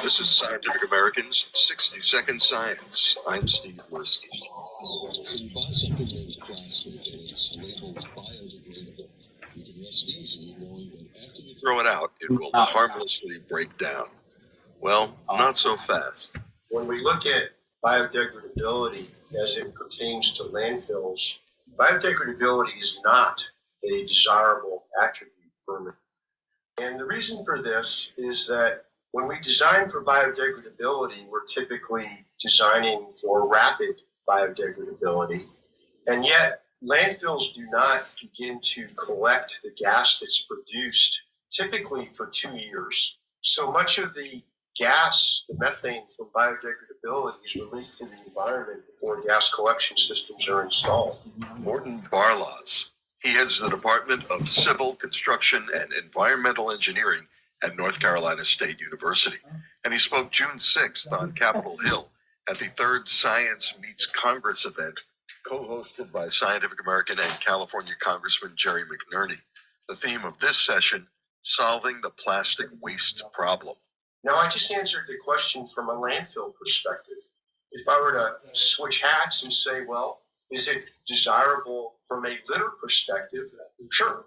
This is Scientific American's 60-Second Science. I'm Steve Lirsky. When you buy something made of plastic and it's labeled biodegradable, you can rest easy knowing that after you Throw it out, it will harmlessly break down. Well, not so fast. When we look at biodegradability as it pertains to landfills, biodegradability is not a desirable attribute for me. And the reason for this is that when we design for biodegradability, we're typically designing for rapid biodegradability. And yet, landfills do not begin to collect the gas that's produced typically for 2 years. So much of the gas, the methane from biodegradability is released to the environment before gas collection systems are installed. Morton Barlaws. He heads the Department of Civil Construction and Environmental Engineering at North Carolina State University. And he spoke June 6th on Capitol Hill at the third Science Meets Congress event, co-hosted by Scientific American and California Congressman Jerry McNerney. The theme of this session, solving the plastic waste problem. Now, I just answered the question from a landfill perspective. If I were to switch hats and say, well, is it desirable from a litter perspective? Sure.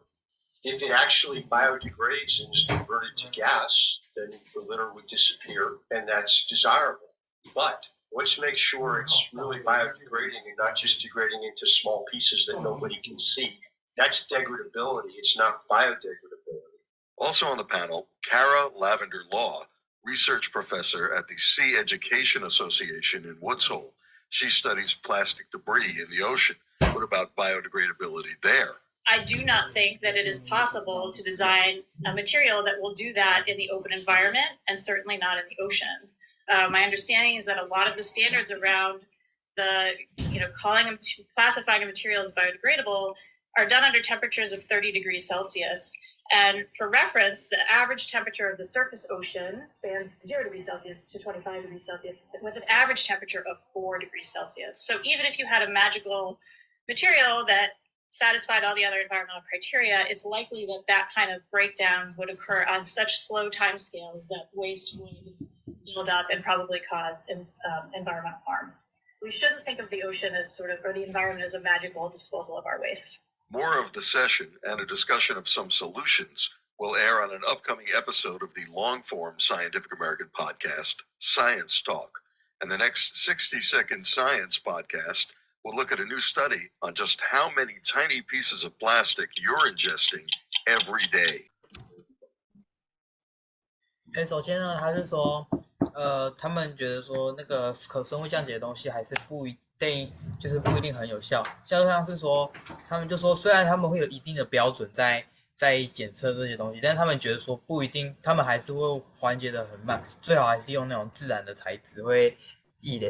If it actually biodegrades and is converted to gas, then the litter would disappear, and that's desirable. But let's make sure it's really biodegrading and not just degrading into small pieces that nobody can see. That's degradability. It's not biodegradability. Also on the panel, Kara Lavender Law, research professor at the Sea Education Association in Woods Hole. She studies plastic debris in the ocean. What about biodegradability there? I do not think that it is possible to design a material that will do that in the open environment, and certainly not in the ocean. My understanding is that a lot of the standards around the, classifying a material as biodegradable are done under temperatures of 30 degrees Celsius. And for reference, the average temperature of the surface ocean spans 0 degrees Celsius to 25 degrees Celsius with an average temperature of 4 degrees Celsius. So even if you had a magical material that satisfied all the other environmental criteria, it's likely that that kind of breakdown would occur on such slow timescales that waste would build up and probably cause environmental harm. We shouldn't think of the ocean as or the environment as a magical disposal of our waste. More of the session and a discussion of some solutions will air on an upcoming episode of the long-form Scientific American podcast, Science Talk. And the next 60-Second Science podcast will look at a new study on just how many tiny pieces of plastic you're ingesting every day. 首先呢，他是说，他们觉得说那个可生物降解的东西还是不一定很有效。像是说，他们就说，虽然他们会有一定的标准在检测这些东西，但是他们觉得说不一定，他们还是会缓解的很慢，最好还是用那种自然的材质会易的。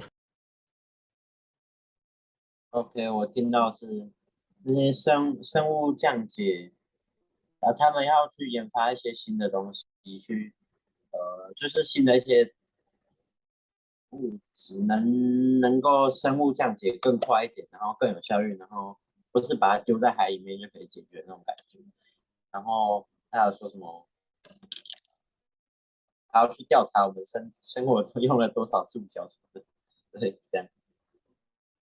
OK， 我听到是那些生物降解，他们要去研发一些新的东西去，就是新的一些物质能够生物降解更快一点，然后更有效率，然后不是把它丢在海里面就可以解决那种感觉。然后还有说什么，还要去调查我们生活中用了多少塑胶什么的，对，这样。